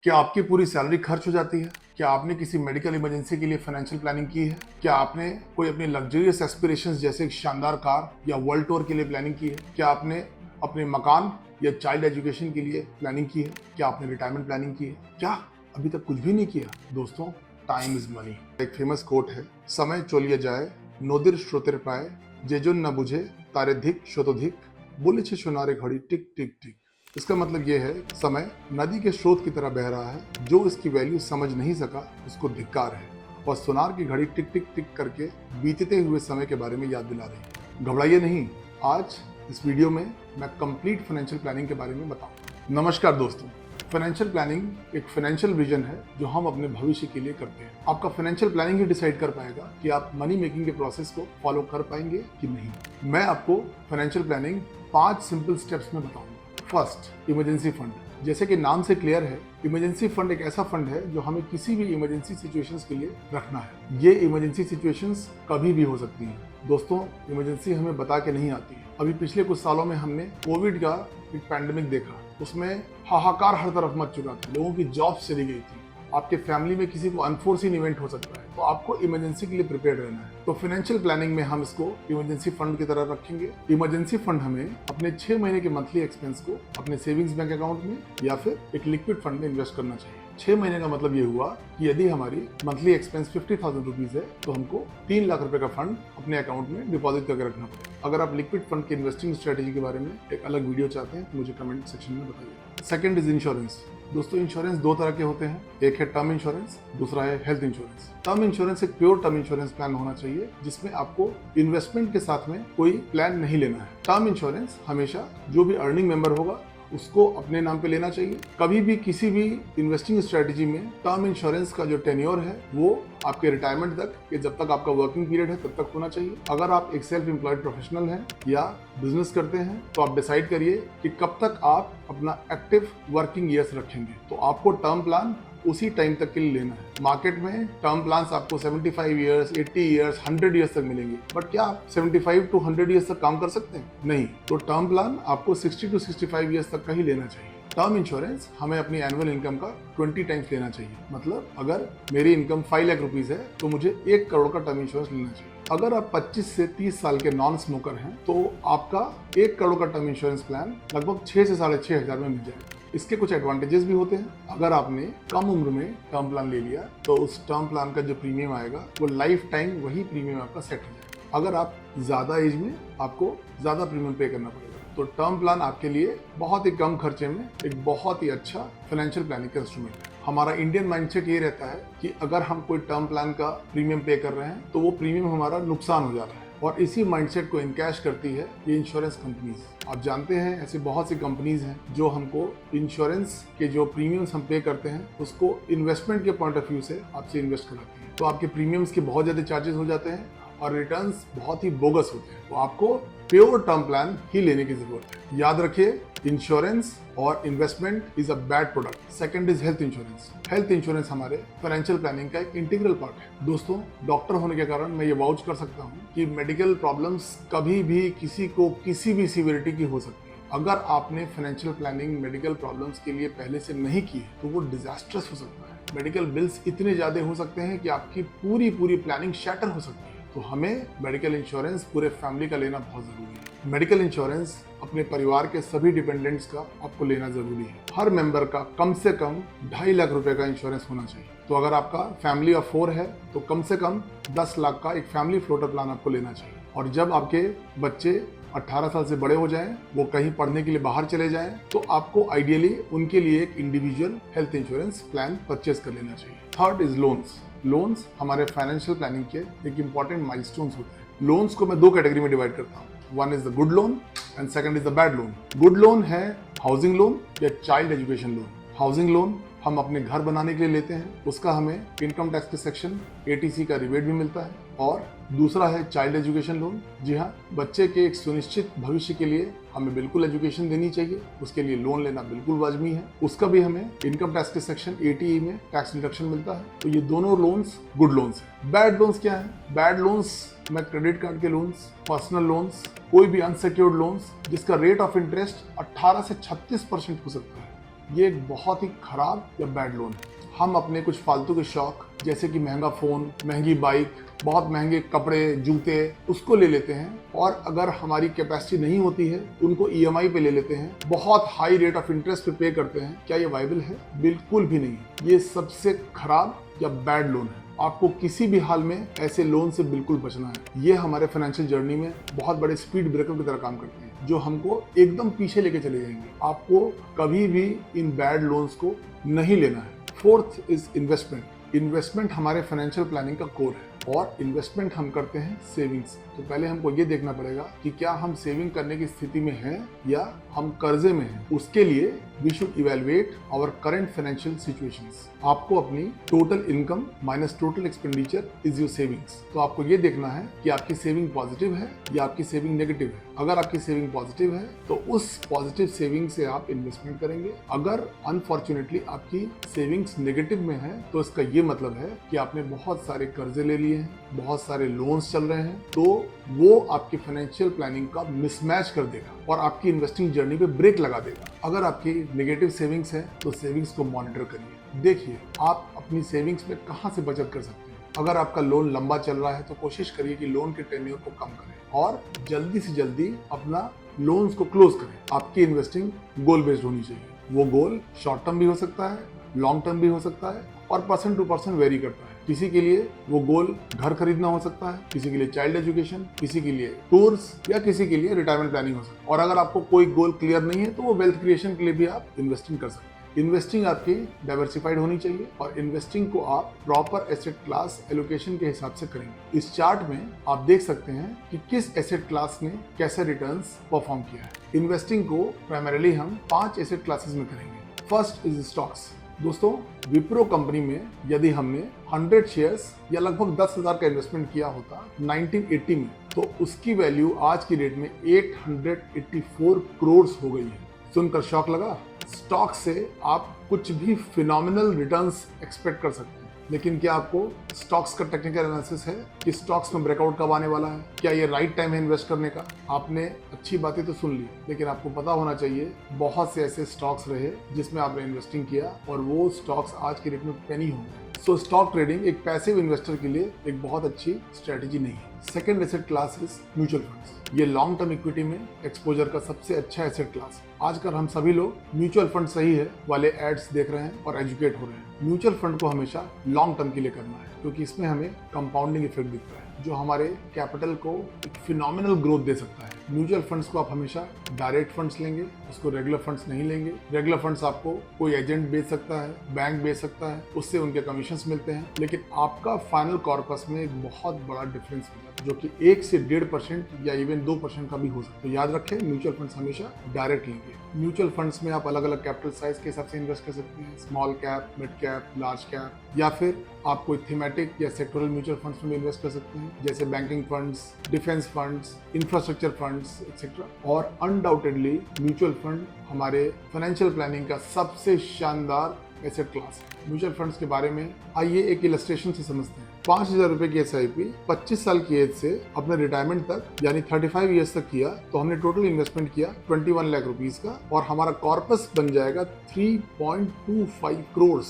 क्या आपकी पूरी सैलरी खर्च हो जाती है? क्या आपने किसी मेडिकल इमरजेंसी के लिए फाइनेंशियल प्लानिंग की है? क्या आपने कोई अपनी लग्जरियस एस्पिरेशंस जैसे एक शानदार कार या वर्ल्ड टूर के लिए प्लानिंग की है? क्या आपने अपने मकान या चाइल्ड एजुकेशन के लिए प्लानिंग की है? क्या आपने रिटायरमेंट प्लानिंग की है? क्या अभी तक कुछ भी नहीं किया? दोस्तों, टाइम इज मनी। एक फेमस कोट है, समय चलिए जाए नोदिर श्रोतिर पाए जेजुन न बुझे तारे धिक शतोधिक बोले छे सोनारे घड़ी टिक टिक टिक। इसका मतलब ये है, समय नदी के स्रोत की तरह बह रहा है, जो इसकी वैल्यू समझ नहीं सका उसको धिक्कार है। और सोनार की घड़ी टिक टिक टिक करके बीतते हुए समय के बारे में याद दिला रही है। घबराइए नहीं, आज इस वीडियो में मैं कंप्लीट फाइनेंशियल प्लानिंग के बारे में बताऊं। नमस्कार दोस्तों, फाइनेंशियल प्लानिंग एक फाइनेंशियल विजन है जो हम अपने भविष्य के लिए करते हैं। आपका फाइनेंशियल प्लानिंग ही डिसाइड कर पाएगा कि आप मनी मेकिंग के प्रोसेस को फॉलो कर पाएंगे कि नहीं। मैं आपको फाइनेंशियल प्लानिंग 5 सिंपल स्टेप्स में बताऊंगा। First, emergency fund. जैसे कि नाम से क्लियर है, इमरजेंसी फंड एक ऐसा फंड है जो हमें किसी भी इमरजेंसी सिचुएशंस के लिए रखना है। ये इमरजेंसी सिचुएशंस कभी भी हो सकती हैं। दोस्तों, इमरजेंसी हमें बता के नहीं आती है। अभी पिछले कुछ सालों में हमने कोविड का एक पैंडेमिक देखा, उसमें हाहाकार हर तरफ मच चुका था, लोगों की जॉब्स चली गई थी, आपके फैमिली में किसी को अनफोर्सीन इवेंट हो सकता है, तो आपको इमरजेंसी के लिए प्रिपेयर रहना है। तो फाइनेंशियल प्लानिंग में हम इसको इमरजेंसी फंड की तरह रखेंगे। इमरजेंसी फंड हमें अपने 6 महीने के मंथली एक्सपेंस को अपने सेविंग्स बैंक अकाउंट में या फिर एक लिक्विड फंड में इन्वेस्ट करना चाहिए। 6 महीने का मतलब ये हुआ कि यदि हमारी मंथली एक्सपेंस 50,000 रुपीज है तो हमको 3 लाख रुपए का फंड अपने अकाउंट में डिपॉजिट करके रखना पड़ेगा। अगर आप लिक्विड फंड की इन्वेस्टिंग स्ट्रेटेजी के बारे में एक अलग वीडियो चाहते हैं तो मुझे कमेंट सेक्शन में बताइए। Second is insurance. दोस्तों, इंश्योरेंस 2 तरह के होते हैं, एक है टर्म इंश्योरेंस, दूसरा है हेल्थ इंश्योरेंस। टर्म इंश्योरेंस एक प्योर टर्म इंश्योरेंस प्लान होना चाहिए जिसमें आपको इन्वेस्टमेंट के साथ में कोई प्लान नहीं लेना है। टर्म इंश्योरेंस हमेशा जो भी अर्निंग मेंबर होगा उसको अपने नाम पे लेना चाहिए। कभी भी किसी भी इन्वेस्टिंग स्ट्रेटेजी में टर्म इंश्योरेंस का जो टेन्योर है वो आपके रिटायरमेंट तक, या जब तक आपका वर्किंग पीरियड है तब तक होना चाहिए। अगर आप एक सेल्फ एम्प्लॉयड प्रोफेशनल हैं या बिजनेस करते हैं तो आप डिसाइड करिए कि कब तक आप अपना एक्टिव वर्किंग ईयर्स रखेंगे, तो आपको टर्म प्लान उसी टाइम तक के लिए लेना है। मार्केट में टर्म प्लान्स आपको 75 ईयर्स, 80 ईयर्स, 100 ईयर्स तक मिलेंगे, बट क्या आप 75 to 100 ईयर्स तक काम कर सकते हैं? नहीं। तो टर्म प्लान आपको 60 to 65 ईयर्स तक का ही लेना चाहिए। टर्म इंश्योरेंस हमें अपनी एनुअल इनकम का 20 टाइम्स लेना चाहिए। मतलब अगर मेरी इनकम 5 लाख रुपीज है तो मुझे 1 करोड़ का टर्म इंश्योरेंस लेना चाहिए। अगर आप 25 से 30 साल के नॉन स्मोकर हैं तो आपका 1 करोड़ का टर्म इंश्योरेंस प्लान लगभग 6 से 6,500 हजार में मिल जाएगा। इसके कुछ एडवांटेजेस भी होते हैं। अगर आपने कम उम्र में टर्म प्लान ले लिया तो उस टर्म प्लान का जो प्रीमियम आएगा वो लाइफ टाइम वही प्रीमियम आपका सेट हो जाएगा। अगर आप ज्यादा एज में, आपको ज्यादा प्रीमियम पे करना पड़ेगा। तो टर्म प्लान आपके लिए बहुत ही कम खर्चे में एक बहुत ही अच्छा फाइनेंशियल प्लानिंग का इंस्ट्रूमेंट है। हमारा इंडियन माइंडसेट ये रहता है कि अगर हम कोई टर्म प्लान का प्रीमियम पे कर रहे हैं तो वो प्रीमियम हमारा नुकसान हो जा रहा है, और इसी माइंडसेट को इनकैश करती है ये इंश्योरेंस कंपनीज। आप जानते हैं ऐसी बहुत सी कंपनीज हैं जो हमको इंश्योरेंस के जो प्रीमियम्स हम पे करते हैं उसको इन्वेस्टमेंट के पॉइंट ऑफ व्यू से आपसे इन्वेस्ट कराती है। तो आपके प्रीमियम्स के बहुत ज्यादा चार्जेस हो जाते हैं और रिटर्न्स बहुत ही बोगस होते हैं। तो आपको प्योर टर्म प्लान ही लेने की जरूरत है। याद रखिए, इंश्योरेंस और investment is a bad product. Second is health insurance. Health insurance हमारे फाइनेंशियल प्लानिंग का एक इंटीग्रल पार्ट है। दोस्तों, डॉक्टर होने के कारण मैं ये वाउच कर सकता हूँ कि मेडिकल प्रॉब्लम्स कभी भी किसी को किसी भी सीवियरिटी की हो सकती है। अगर आपने फाइनेंशियल प्लानिंग मेडिकल प्रॉब्लम्स के लिए पहले से नहीं की है तो वो डिजास्टर्स हो सकता है। मेडिकल बिल्स इतने ज्यादा हो सकते हैं कि आपकी पूरी प्लानिंग शैटर हो सकती है। तो हमें मेडिकल इंश्योरेंस पूरे फैमिली का लेना बहुत जरूरी है। मेडिकल इंश्योरेंस अपने परिवार के सभी डिपेंडेंट्स का आपको लेना जरूरी है। हर मेंबर का कम से कम 2.5 लाख रुपए का इंश्योरेंस होना चाहिए। तो अगर आपका फैमिली ऑफ 4 है तो कम से कम 10 लाख का एक फैमिली फ्लोटर प्लान आपको लेना चाहिए। और जब आपके बच्चे 18 साल से बड़े हो जाएं, वो कहीं पढ़ने के लिए बाहर चले जाएं, तो आपको आइडियली उनके लिए एक individual health insurance plan purchase कर लेना चाहिए। Third is loans. लोन्स हमारे फाइनेंशियल प्लानिंग के एक इंपॉर्टेंट माइलस्टोन्स होते हैं। लोन्स को मैं 2 कैटेगरी में डिवाइड करता हूँ। One is the good loan and second is the bad loan. Good loan है हाउसिंग लोन या child education loan. Housing loan हम अपने घर बनाने के लिए लेते हैं, उसका हमें इनकम टैक्स के सेक्शन ATC का रिबेट भी मिलता है। और दूसरा है चाइल्ड एजुकेशन लोन। जी हाँ, बच्चे के एक सुनिश्चित भविष्य के लिए हमें बिल्कुल एजुकेशन देनी चाहिए, उसके लिए लोन लेना बिल्कुल वाजिबी है। उसका भी हमें इनकम टैक्स के सेक्शन 80E में टैक्स डिडक्शन मिलता है। तो ये दोनों लोन्स गुड लोन्स हैं। बैड लोन्स क्या है? बैड लोन्स में क्रेडिट कार्ड के लोन्स, पर्सनल लोन्स, कोई भी अनसिक्योर्ड लोन्स जिसका रेट ऑफ इंटरेस्ट 18 से 36% हो सकता है। ये एक बहुत ही खराब या बैड लोन है। हम अपने कुछ फालतू के शौक जैसे कि महंगा फ़ोन, महंगी बाइक, बहुत महंगे कपड़े, जूते, उसको ले लेते हैं और अगर हमारी कैपेसिटी नहीं होती है उनको ईएमआई पे ले लेते हैं, बहुत हाई रेट ऑफ इंटरेस्ट पे पे करते हैं। क्या ये वाइबल है? बिल्कुल भी नहीं। ये सबसे खराब या बैड लोन है। आपको किसी भी हाल में ऐसे लोन से बिल्कुल बचना है। ये हमारे फाइनेंशियल जर्नी में बहुत बड़े स्पीड ब्रेकर की तरह काम करते हैं जो हमको एकदम पीछे लेके चले जाएंगे। आपको कभी भी इन बैड लोन्स को नहीं लेना है। Fourth is investment. इन्वेस्टमेंट हमारे फाइनेंशियल प्लानिंग का कोर है और इन्वेस्टमेंट हम करते हैं सेविंग्स। तो पहले हमको ये देखना पड़ेगा कि क्या हम सेविंग करने की स्थिति में हैं या हम कर्जे में हैं। उसके लिए we should evaluate our current financial situations. आपको अपनी total income minus total expenditure is your savings. तो आपको ये देखना है कि आपकी सेविंग पॉजिटिव है या आपकी सेविंग नेगेटिव है। अगर आपकी सेविंग पॉजिटिव है तो उस पॉजिटिव सेविंग से आप इन्वेस्टमेंट करेंगे। अगर अनफॉर्चुनेटली आपकी सेविंग्स नेगेटिव में है तो इसका ये मतलब है कि आपने बहुत सारे कर्जे ले लिए हैं, बहुत सारे लोन्स चल रहे हैं, तो वो आपकी फाइनेंशियल प्लानिंग का मिसमैच कर देगा और आपकी इन्वेस्टिंग जर्नी पे ब्रेक लगा देगा। अगर आपकी नेगेटिव सेविंग्स है तो सेविंग्स को मॉनिटर करिए। देखिए आप अपनी सेविंग्स में कहाँ से बचत कर सकते हैं। अगर आपका लोन लंबा चल रहा है तो कोशिश करिए कि लोन के टेन्योर को कम करें और जल्दी से जल्दी अपना लोन्स को क्लोज करें। आपकी इन्वेस्टिंग गोल बेस्ड होनी चाहिए। वो गोल शॉर्ट टर्म भी हो सकता है, लॉन्ग टर्म भी हो सकता है और पर्सन टू पर्सन वेरी करता है। किसी के लिए वो गोल घर खरीदना हो सकता है, किसी के लिए चाइल्ड एजुकेशन, किसी के लिए टूर्स या किसी के लिए रिटायरमेंट प्लानिंग हो सकता है। और अगर आपको कोई गोल क्लियर नहीं है तो वो वेल्थ क्रिएशन के लिए भी आप इन्वेस्टिंग कर सकते हैं। इन्वेस्टिंग आपकी डाइवर्सिफाइड होनी चाहिए और इन्वेस्टिंग को आप प्रॉपर एसेट क्लास एलोकेशन के हिसाब से करेंगे। इस चार्ट में आप देख सकते हैं कि किस एसेट क्लास ने कैसे रिटर्न्स परफॉर्म किया है। इन्वेस्टिंग को प्राइमरीली हम 5 एसेट क्लासेस में करेंगे। First is stocks. दोस्तों विप्रो कंपनी में यदि हमने 100 शेयर्स या लगभग 10,000 का इन्वेस्टमेंट किया होता 1980 में तो उसकी वैल्यू आज की डेट में 884 करोड़ हो गई है। सुनकर शौक लगा? स्टॉक से आप कुछ भी फिनोमिनल रिटर्न्स एक्सपेक्ट कर सकते हैं, लेकिन क्या आपको स्टॉक्स का टेक्निकल एनालिसिस है कि स्टॉक्स में ब्रेकआउट कब आने वाला है? क्या ये राइट टाइम है इन्वेस्ट करने का? आपने अच्छी बातें तो सुन ली, लेकिन आपको पता होना चाहिए बहुत से ऐसे स्टॉक्स रहे जिसमें आपने इन्वेस्टिंग किया और वो स्टॉक्स आज की डेट में पेनी हो गए। सो स्टॉक ट्रेडिंग एक पैसिव इन्वेस्टर के लिए एक बहुत अच्छी स्ट्रेटेजी नहीं है। Second asset class is mutual funds. ये लॉन्ग टर्म इक्विटी में एक्सपोजर का सबसे अच्छा एसेट क्लास है। आजकल हम सभी लोग म्यूचुअल फंड सही है वाले एड्स देख रहे हैं और एजुकेट हो रहे हैं। म्यूचुअल फंड को हमेशा लॉन्ग टर्म के लिए करना है क्योंकि इसमें हमें कंपाउंडिंग इफेक्ट दिखता है जो हमारे कैपिटल को एक फिनोमिनल ग्रोथ दे सकता है। म्यूचुअल फंड्स को आप हमेशा डायरेक्ट फंड्स लेंगे, उसको रेगुलर फंड्स नहीं लेंगे। रेगुलर फंड्स आपको कोई एजेंट बेच सकता है, बैंक बेच सकता है, उससे उनके कमीशंस मिलते हैं, लेकिन आपका फाइनल कॉर्पस में एक बहुत बड़ा डिफरेंस मिलता है जो कि 1 से 1.5% या इवन 2% का भी हो सकता है। तो याद रखें म्यूचुअल फंड्स हमेशा डायरेक्ट लेंगे। म्यूचुअल फंड्स में आप अलग अलग कैपिटल साइज के हिसाब से इन्वेस्ट कर सकते हैं, small cap, mid cap, large cap, या फिर आप कोई थीमेटिक या सेक्टोरल म्यूचुअल फंड्स में इन्वेस्ट कर सकते हैं जैसे banking funds, defence funds, infrastructure funds etcetera. और अनडाउटेडली म्यूचुअल फंड हमारे फाइनेंशियल प्लानिंग का सबसे शानदार एसेट क्लास है। म्यूचुअल फंड्स के बारे में आइए एक इलस्ट्रेशन से समझते हैं। 5,000 रुपए की SIP 25 साल की एज से अपने रिटायरमेंट तक यानी 35 ईयर्स तक किया तो हमने टोटल इन्वेस्टमेंट किया 21 लाख रुपीस का और हमारा कॉर्पस बन जाएगा 3.25 crore.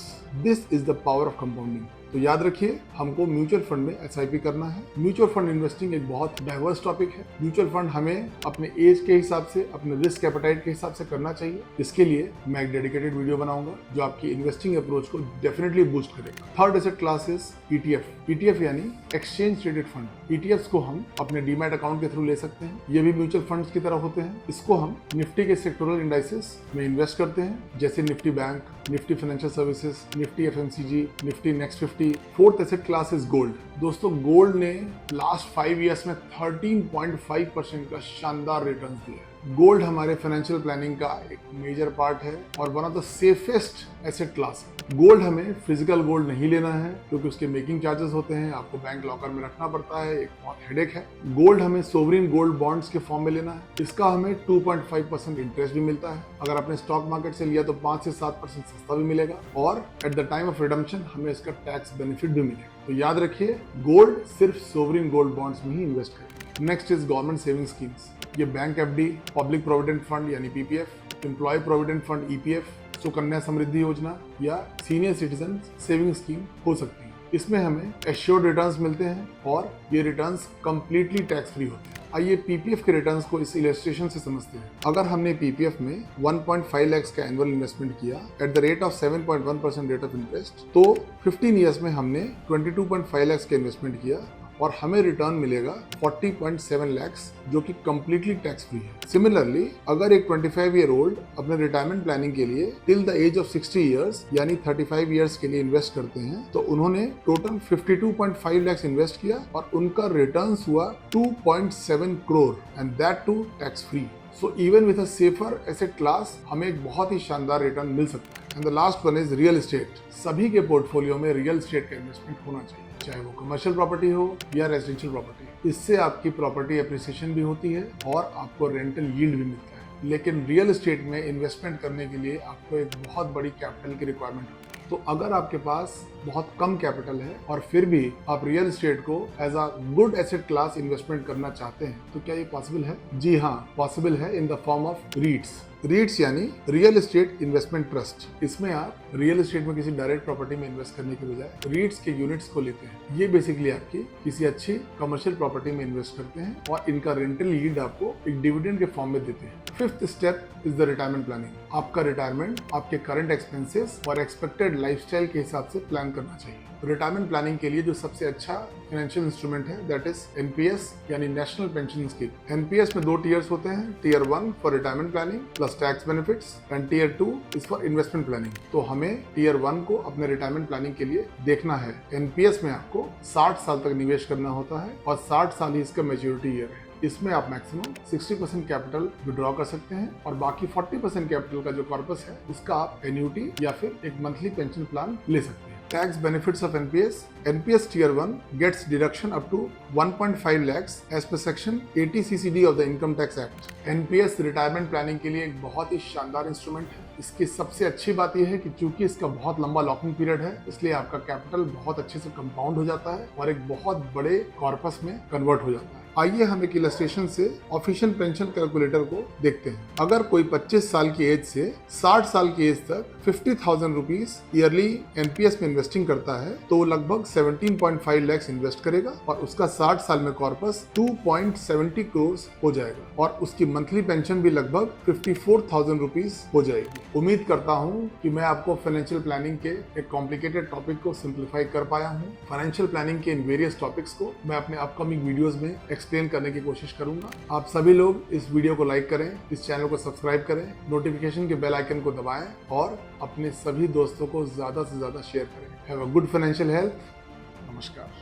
This is the power of compounding. तो याद रखिए हमको म्यूचुअल फंड में SIP करना है। म्यूचुअल फंड इन्वेस्टिंग एक बहुत डाइवर्स टॉपिक है। म्यूचुअल फंड हमें अपने एज के हिसाब से, अपने रिस्क एपेटाइट के हिसाब से करना चाहिए। इसके लिए मैं एक डेडिकेटेड वीडियो बनाऊंगा जो आपकी इन्वेस्टिंग अप्रोच को डेफिनेटली बूस्ट करेगा। Third asset class is ETF यानी एक्सचेंज ट्रेडेड फंड। ETFs को हम अपने डीमैट अकाउंट के थ्रू ले सकते हैं। ये भी म्यूचुअल फंड्स की तरह होते हैं। इसको हम निफ्टी के सेक्टोरल इंडाइसेस में इन्वेस्ट करते हैं जैसे Nifty bank, Nifty financial services, Nifty FMCG, Nifty next 50। Fourth asset class is gold. दोस्तों गोल्ड ने लास्ट 5 ईयर्स में 13.5% का शानदार रिटर्न दिया है। गोल्ड हमारे फाइनेंशियल प्लानिंग का एक मेजर पार्ट है और one of the safest asset class है। गोल्ड हमें फिजिकल गोल्ड नहीं लेना है क्योंकि उसके मेकिंग चार्जेस होते हैं, आपको बैंक लॉकर में रखना पड़ता है, एक बहुत हेडेक है। गोल्ड हमें सोवरिन गोल्ड बॉन्ड्स के फॉर्म में लेना है। इसका हमें 2.5% इंटरेस्ट भी मिलता है। अगर आपने स्टॉक मार्केट से लिया तो 5 से 7% सस्ता भी मिलेगा और at the time of redemption हमें इसका टैक्स बेनिफिट भी मिलेगा। तो याद रखिए गोल्ड सिर्फ सोवरिन गोल्ड बॉन्ड्स में ही इन्वेस्ट करें। Next is government saving schemes. ये bank FD, public provident fund यानी PPF, employ provident fund EPF, Sukanya Samriddhi Yojana या सीनियर सिटीजन सेविंग स्कीम हो सकती है। इसमें हमें एश्योर्ड रिटर्न्स मिलते हैं और ये रिटर्न्स कंप्लीटली टैक्स फ्री होते हैं। आइए पीपीएफ के रिटर्न्स को इस इलस्ट्रेशन से समझते हैं। अगर हमने पीपीएफ में 1.5 लाख का एनुअल इन्वेस्टमेंट किया at the rate of 7.1% rate of interest, तो 15 ईयर्स में हमने 22.5 लाख का इन्वेस्टमेंट किया और हमें रिटर्न मिलेगा 40.7 लाख, जो कि कंप्लीटली टैक्स फ्री है। सिमिलरली, अगर एक 25 ईयर ओल्ड अपने रिटायरमेंट प्लानिंग के लिए till the age of 60 years यानी 35 ईयर्स के लिए इन्वेस्ट करते हैं, तो उन्होंने टोटल 52.5 लाख इन्वेस्ट किया और उनका रिटर्न हुआ 2.7 crore and that too tax free. So even with a safer asset class हमें एक बहुत ही शानदार रिटर्न मिल सकता है। And the last one is real estate. सभी के पोर्टफोलियो में रियल एस्टेट का इन्वेस्टमेंट होना चाहिए, चाहे वो कमर्शियल प्रॉपर्टी हो या रेजिडेंशियल प्रॉपर्टी। इससे आपकी प्रॉपर्टी एप्रिसिएशन भी होती है और आपको रेंटल यील्ड भी मिलता है। लेकिन रियल एस्टेट में इन्वेस्टमेंट करने के लिए आपको एक बहुत बड़ी कैपिटल की रिक्वायरमेंट होती है। तो अगर आपके पास बहुत कम कैपिटल है और फिर भी आप रियल एस्टेट को as a good asset class investment करना चाहते हैं, तो क्या ये पॉसिबल है? जी हाँ, पॉसिबल है इन द फॉर्म ऑफ रीट्स। रीट्स यानी रियल एस्टेट इन्वेस्टमेंट ट्रस्ट। इसमें आप रियल एस्टेट में किसी डायरेक्ट प्रॉपर्टी में इन्वेस्ट करने के बजाय रीट्स के यूनिट्स को लेते हैं। ये बेसिकली आपकी किसी अच्छी कमर्शियल प्रॉपर्टी में इन्वेस्ट करते हैं और इनका रेंटल यील्ड आपको एक डिविडेंड के फॉर्म में देते हैं। Fifth step is the retirement planning. आपका रिटायरमेंट आपके करंट एक्सपेंसेस और एक्सपेक्टेड लाइफस्टाइल के हिसाब से प्लान करना चाहिए। रिटायरमेंट प्लानिंग के लिए जो सबसे अच्छा फाइनेंशियल इंस्ट्रूमेंट है दैट इज एनपीएस यानी नेशनल पेंशन स्कीम। एनपीएस में 2 टियर्स होते हैं, tier 1 for retirement planning plus tax benefits and tier 2 is for investment planning. तो हमें टियर 1 को अपने रिटायरमेंट प्लानिंग के लिए देखना है। एनपीएस में आपको 60 साल तक निवेश करना होता है और 60 साल ही इसका मैच्योरिटी ईयर है। इसमें आप मैक्सिमम 60% कैपिटल विड्रॉ कर सकते हैं और बाकी 40% कैपिटल का जो कॉर्पस है उसका आप एन्यूटी या फिर एक मंथली पेंशन प्लान ले सकते हैं। Tax benefits of NPS. NPS Tier 1 gets deduction up to 1.5 lakhs as per Section 80 CCD of the Income Tax Act. NPS retirement planning के लिए एक बहुत ही शानदार इंस्ट्रूमेंट है। इसकी सबसे अच्छी बात यह है कि चूंकि इसका बहुत लंबा लॉकिंग पीरियड है, इसलिए आपका कैपिटल बहुत अच्छे से कंपाउंड हो जाता है और एक बहुत बड़े कॉर्पस में कन्वर्ट हो जाता है। आइए हम एक इलस्ट्रेशन से ऑफिशियल पेंशन कैलकुलेटर को देखते हैं। अगर कोई 25 साल की एज से 60 साल की एज तक 50,000 रुपीज ईयरली एनपीएस में इन्वेस्टिंग करता है, तो वो लगभग 17.5 लाख इन्वेस्ट करेगा और उसका 60 साल में कॉर्पस 2.70 करोड़ हो जाएगा और उसकी मंथली पेंशन भी लगभग 54,000 रुपीज हो जाएगी। उम्मीद करता हूँ कि मैं आपको फाइनेंशियल प्लानिंग के एक कॉम्प्लिकेटेड टॉपिक को सिंप्लीफाई कर पाया हूँ। फाइनेंशियल प्लानिंग के इन वेरियस टॉपिक्स को मैं अपने अपकमिंग वीडियोस में एक्सप्लेन करने की कोशिश करूंगा। आप सभी लोग इस वीडियो को लाइक करें, इस चैनल को सब्सक्राइब करें, नोटिफिकेशन के बेल आइकन को दबाएं और अपने सभी दोस्तों को ज्यादा से ज्यादा शेयर करें। Have a good financial health. नमस्कार।